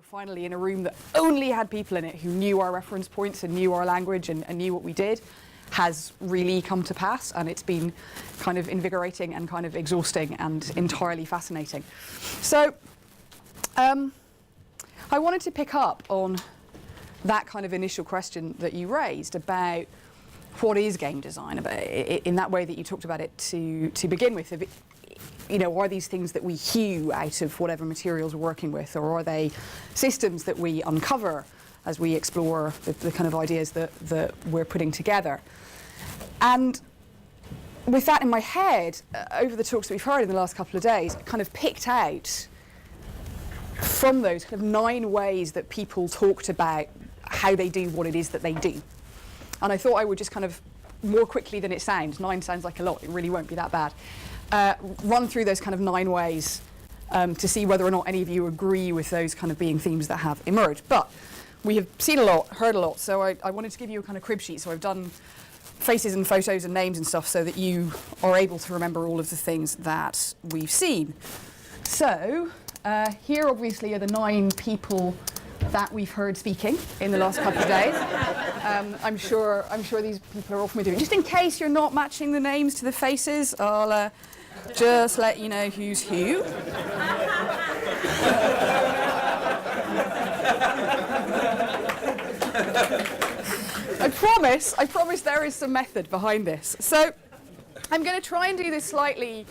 We're finally in a room that only had people in it who knew our reference points and knew our language and knew what we did, has really come to pass, and it's been kind of invigorating and kind of exhausting and entirely fascinating. So I wanted to pick up on that kind of initial question that you raised about what is game design, about in that way that you talked about it to begin with. You know, are these things that we hew out of whatever materials we're working with, or are they systems that we uncover as we explore the kind of ideas that we're putting together? And with that in my head, over the talks that we've heard in the last couple of days, I kind of picked out from those kind of 9 ways that people talked about how they do what it is that they do. And I thought I would just kind of, more quickly than it sounds, 9 sounds like a lot, it really won't be that bad, run through those kind of 9 ways to see whether or not any of you agree with those kind of being themes that have emerged. But we have seen a lot, heard a lot, so I wanted to give you a kind of crib sheet. So I've done faces and photos and names and stuff so that you are able to remember all of the things that we've seen. So here obviously are the 9 people that we've heard speaking in the last couple of days. I'm sure these people are all familiar. Just in case you're not matching the names to the faces, I'll just let you know who's who. I promise there is some method behind this. So I'm going to try and do this slightly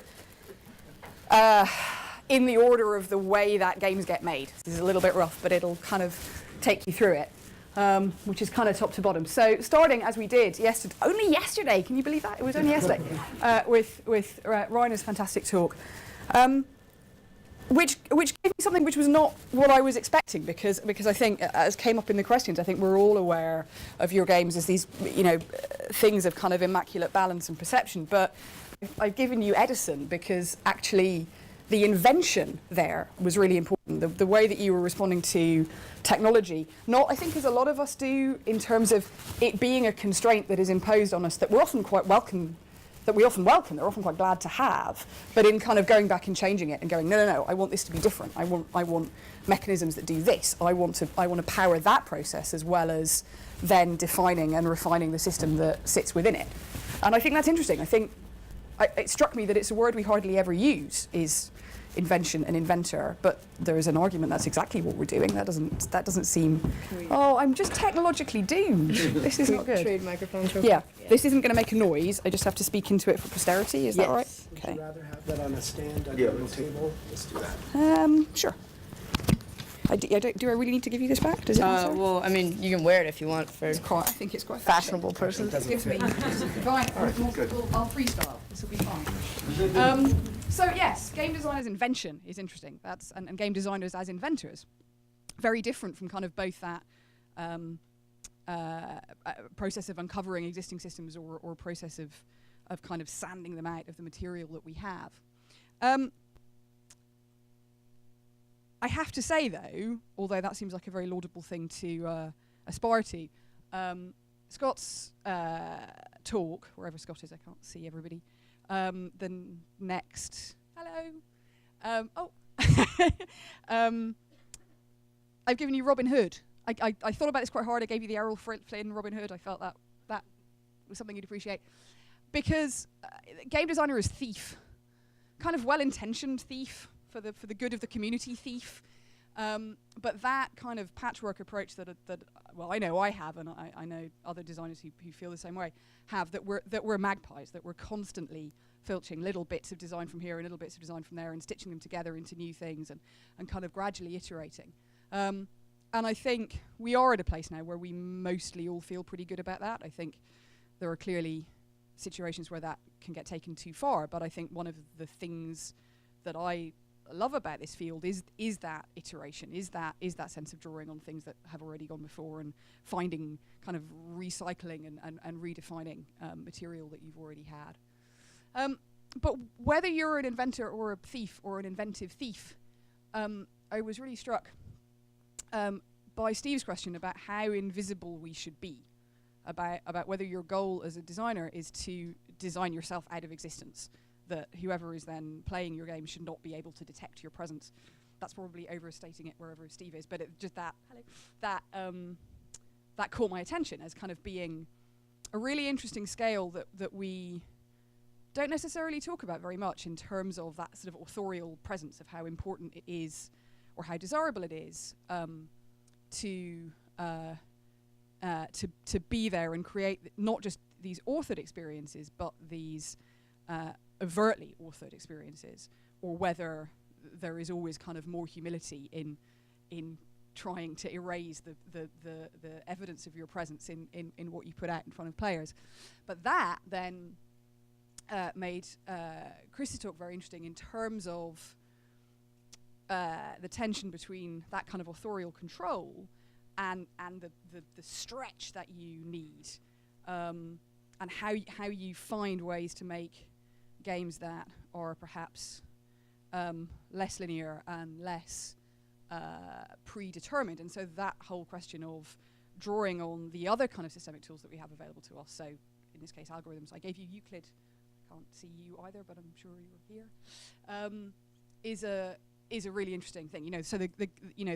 in the order of the way that games get made. This is a little bit rough, but it'll kind of take you through it, which is kind of top to bottom. So starting as we did yesterday, only yesterday, can you believe that? It was only yesterday, with Rainer's fantastic talk, which gave me something which was not what I was expecting, because I think, as came up in the questions, I think we're all aware of your games as these, you know, things of kind of immaculate balance and perception. But I've given you Edison because actually the invention there was really important. The way that you were responding to technology, not I think as a lot of us do in terms of it being a constraint that is imposed on us that we're often quite welcome. That we often welcome, they're often quite glad to have, but in kind of going back and changing it and going, no, I want this to be different. I want mechanisms that do this. I want to power that process as well as then defining and refining the system that sits within it. And I think that's interesting. I think it struck me that it's a word we hardly ever use, is invention and inventor, but there is an argument that's exactly what we're doing. That doesn't seem, I'm just technologically doomed. This is not good. Trade microphones. Yeah, this isn't going to make a noise. I just have to speak into it for posterity. Is that right? Okay. Would you rather have that on a stand under a table? Let's do that. Sure. Do I really need to give you this back? Does it matter? Well, I mean, you can wear it if you want for I think it's quite fashionable person. Gives me. Fine. I'll freestyle. This will be fine. So yes, game designers' invention is interesting. That's and game designers as inventors, very different from kind of both that process of uncovering existing systems or process of kind of sanding them out of the material that we have. I have to say though, although that seems like a very laudable thing to aspire to, Scott's talk, wherever Scott is, I can't see everybody. The next, hello. I've given you Robin Hood. I thought about this quite hard. I gave you the Errol Flynn Robin Hood. I felt that was something you'd appreciate, because game designer is thief, kind of well-intentioned thief for the good of the community thief. But that kind of patchwork approach that I know I have, and I know other designers who feel the same way, have, that we're magpies, that we're constantly filching little bits of design from here and little bits of design from there and stitching them together into new things and kind of gradually iterating. And I think we are at a place now where we mostly all feel pretty good about that. I think there are clearly situations where that can get taken too far, but I think one of the things that I love about this field is that iteration, is that sense of drawing on things that have already gone before and finding kind of recycling and redefining material that you've already had. But whether you're an inventor or a thief or an inventive thief, I was really struck by Steve's question about how invisible we should be, about whether your goal as a designer is to design yourself out of existence, that whoever is then playing your game should not be able to detect your presence that's probably overstating it wherever Steve is, but just that caught my attention as kind of being a really interesting scale that we don't necessarily talk about very much in terms of that sort of authorial presence of how important it is or how desirable it is to be there and create not just these authored experiences, but these overtly authored experiences, or whether there is always kind of more humility in trying to erase the evidence of your presence in what you put out in front of players. But that then made Chris's talk very interesting in terms of the tension between that kind of authorial control and the stretch that you need, and how you find ways to make games that are perhaps less linear and less predetermined. And so that whole question of drawing on the other kind of systemic tools that we have available to us, so in this case algorithms, I gave you Euclid, I can't see you either, but I'm sure you're here, is a really interesting thing. So the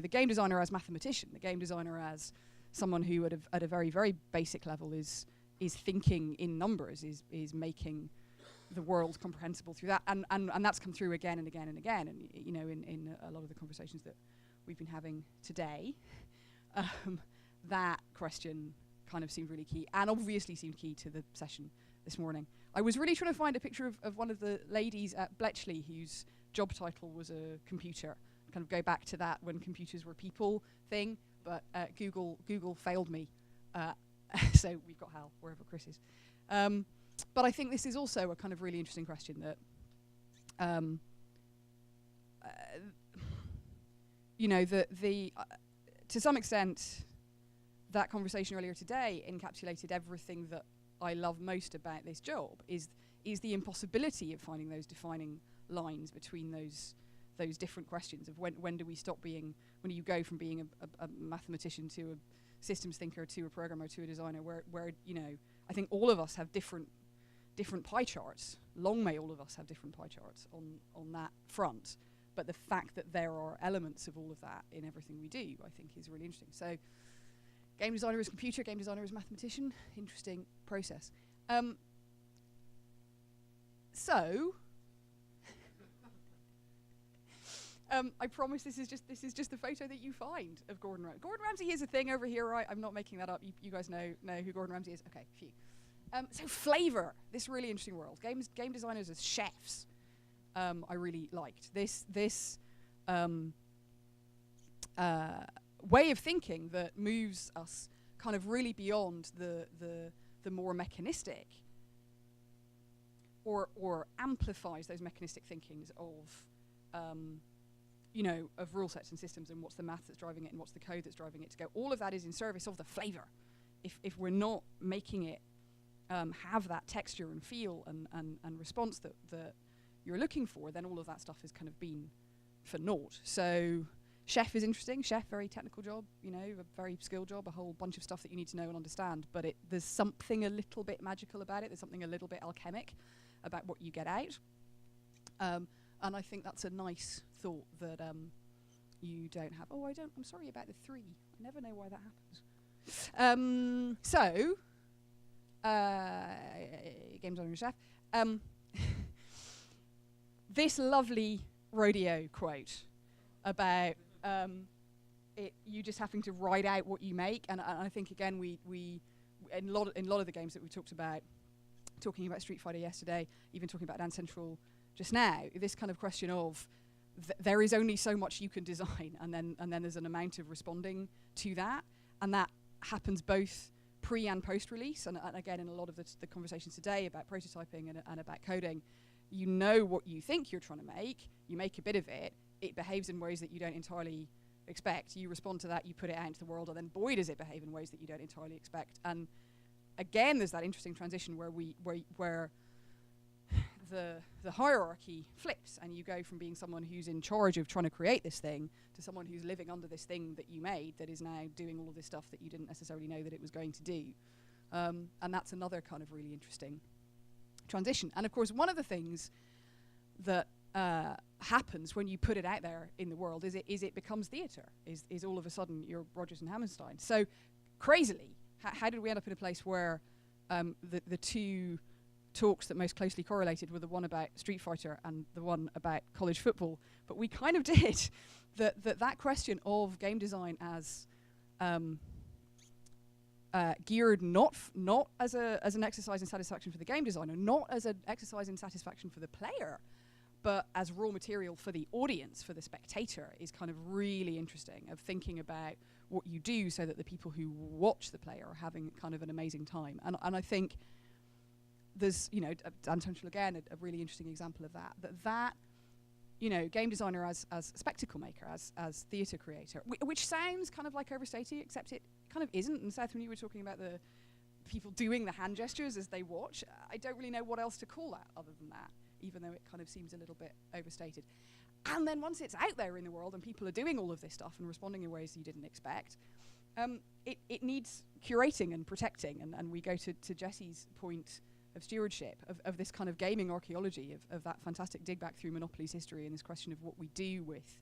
game designer as mathematician, the game designer as someone who at a very, very basic level is thinking in numbers, is making the world comprehensible through that, and that's come through again and again and again, and in a lot of the conversations that we've been having today, that question kind of seemed really key, and obviously seemed key to the session this morning. I was really trying to find a picture of one of the ladies at Bletchley whose job title was a computer, kind of go back to that when computers were people thing, but Google failed me, so we've got Hal wherever Chris is. But I think this is also a kind of really interesting question that, to some extent, that conversation earlier today encapsulated everything that I love most about this job, is the impossibility of finding those defining lines between those different questions of when do we stop being, when do you go from being a mathematician to a systems thinker to a programmer to a designer, where I think all of us have different pie charts. Long may all of us have different pie charts on that front, but the fact that there are elements of all of that in everything we do, I think, is really interesting. So, game designer is computer, game designer is mathematician. Interesting process. I promise this is just a photo that you find of Gordon Ramsay. Gordon Ramsay is a thing over here, right? I'm not making that up. You guys know who Gordon Ramsay is? Okay, phew. So flavor, this really interesting world. Game designers as chefs, I really liked. This way of thinking that moves us kind of really beyond the more mechanistic, or amplifies those mechanistic thinkings of rule sets and systems, and what's the math that's driving it and what's the code that's driving it, to go, all of that is in service of the flavor. If we're not making it have that texture and feel and response that you're looking for, then all of that stuff has kind of been for naught. So chef is interesting. Chef, very technical job, a very skilled job, a whole bunch of stuff that you need to know and understand, but there's something a little bit magical about it. There's something a little bit alchemic about what you get out. And I think that's a nice thought that you don't have. Oh, I'm sorry about the 3. I never know why that happens. Game designer and chef. This lovely rodeo quote about you just having to write out what you make, and I think again we in a lot of the games that we talked about, talking about Street Fighter yesterday, even talking about Dance Central just now, this kind of question of there is only so much you can design, and then there's an amount of responding to that, and that happens both pre and post release, and again in a lot of the conversations today about prototyping and about coding, what you think you're trying to make, you make a bit of it, it behaves in ways that you don't entirely expect, you respond to that, you put it out into the world, and then boy does it behave in ways that you don't entirely expect. And again there's that interesting transition where the hierarchy flips, and you go from being someone who's in charge of trying to create this thing to someone who's living under this thing that you made that is now doing all of this stuff that you didn't necessarily know that it was going to do. And that's another kind of really interesting transition. And of course, one of the things that happens when you put it out there in the world is it becomes theatre, is all of a sudden you're Rodgers and Hammerstein. So crazily, how did we end up in a place where the two talks that most closely correlated were the one about Street Fighter and the one about college football, but we kind of did that question of game design as geared not as an exercise in satisfaction for the game designer, not as an exercise in satisfaction for the player, but as raw material for the audience, for the spectator, is kind of really interesting, of thinking about what you do so that the people who watch the player are having kind of an amazing time. And I think there's, Antonio again, a really interesting example of that, game designer as spectacle maker, as theatre creator, which sounds kind of like overstating, except it kind of isn't. And Seth, when you were talking about the people doing the hand gestures as they watch, I don't really know what else to call that other than that, even though it kind of seems a little bit overstated. And then once it's out there in the world and people are doing all of this stuff and responding in ways you didn't expect, it needs curating and protecting. And we go to Jesse's point of stewardship, of this kind of gaming archaeology, of that fantastic dig back through Monopoly's history, and this question of what we do with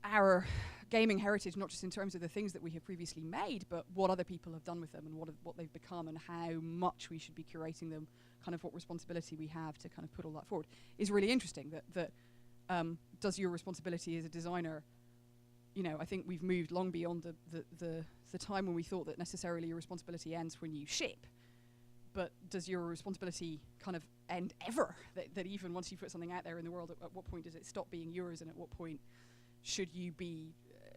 our gaming heritage, not just in terms of the things that we have previously made, but what other people have done with them and what they've become, and how much we should be curating them, kind of what responsibility we have to kind of put all that forward, is really interesting. That does your responsibility as a designer, I think we've moved long beyond the time when we thought that necessarily your responsibility ends when you ship, but does your responsibility kind of end ever? That even once you put something out there in the world, at what point does it stop being yours, and at what point should you be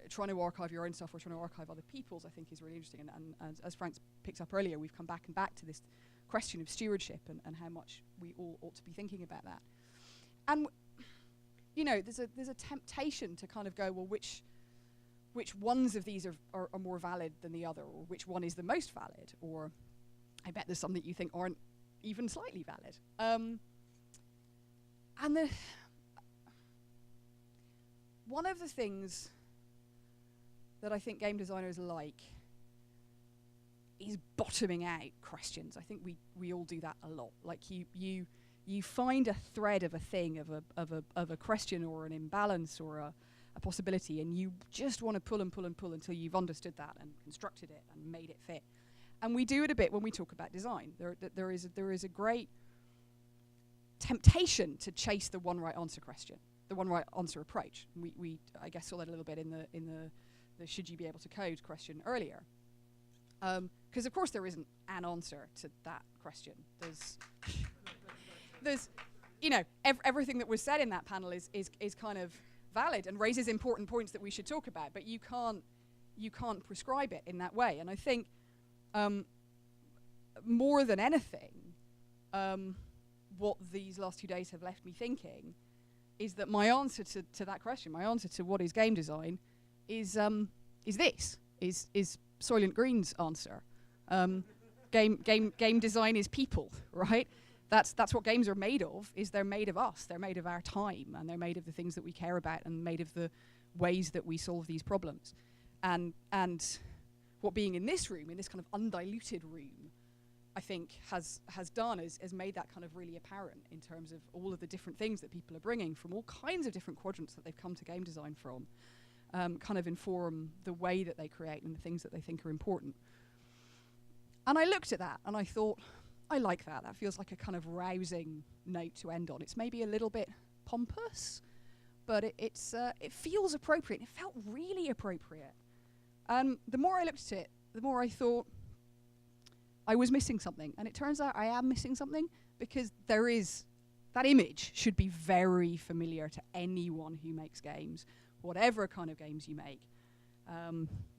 trying to archive your own stuff or trying to archive other people's, I think is really interesting. And as Frank picked up earlier, we've come back to this question of stewardship and how much we all ought to be thinking about that. And there's a temptation to kind of go, well, which ones of these are more valid than the other, or which one is the most valid, or I bet there's some that you think aren't even slightly valid. And one of the things that I think game designers like is bottoming out questions. I think we all do that a lot. Like you find a thread of a thing, of a question or an imbalance or a possibility, and you just want to pull and pull and pull until you've understood that and constructed it and made it fit. And we do it a bit when we talk about design. There is a great temptation to chase the one right answer question, the one right answer approach. We I guess saw that a little bit in the should you be able to code question earlier. Because of course there isn't an answer to that question. There's everything that was said in that panel is kind of valid and raises important points that we should talk about, but you can't prescribe it in that way. And I think more than anything, what these last 2 days have left me thinking is that my answer to that question, my answer to what is game design, is Soylent Green's answer. Game design is people, right? That's what games are made of. Is they're made of us. They're made of our time, and they're made of the things that we care about, and made of the ways that we solve these problems. And what being in this room, in this kind of undiluted room, I think has done is made that kind of really apparent in terms of all of the different things that people are bringing from all kinds of different quadrants that they've come to game design from, kind of inform the way that they create and the things that they think are important. And I looked at that and I thought, I like that. That feels like a kind of rousing note to end on. It's maybe a little bit pompous, but it feels appropriate. It felt really appropriate. The more I looked at it, the more I thought I was missing something. And it turns out I am missing something, because that image should be very familiar to anyone who makes games, whatever kind of games you make,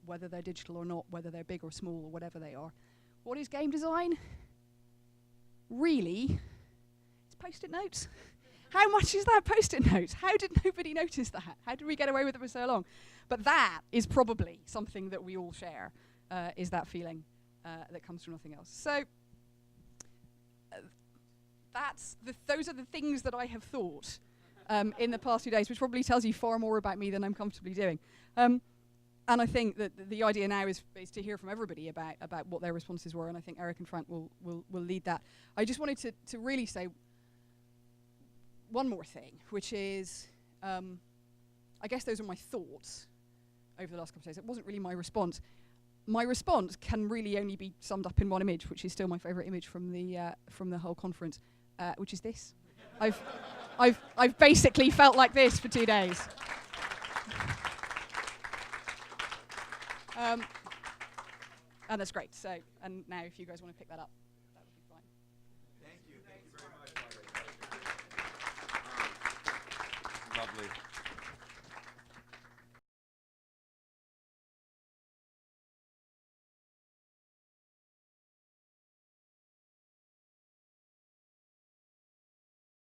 whether they're digital or not, whether they're big or small or whatever they are. What is game design? Really, it's Post-it notes. How much is that Post-it notes? How did nobody notice that? How did we get away with it for so long? But that is probably something that we all share, is that feeling that comes from nothing else. So those are the things that I have thought in the past 2 days, which probably tells you far more about me than I'm comfortably doing. And I think that the idea now is to hear from everybody about what their responses were, and I think Eric and Frank will lead that. I just wanted to really say, one more thing, which is, I guess those are my thoughts over the last couple of days. It wasn't really my response. My response can really only be summed up in one image, which is still my favourite image from the whole conference, which is this. I've basically felt like this for 2 days. And that's great. So, and now if you guys want to pick that up.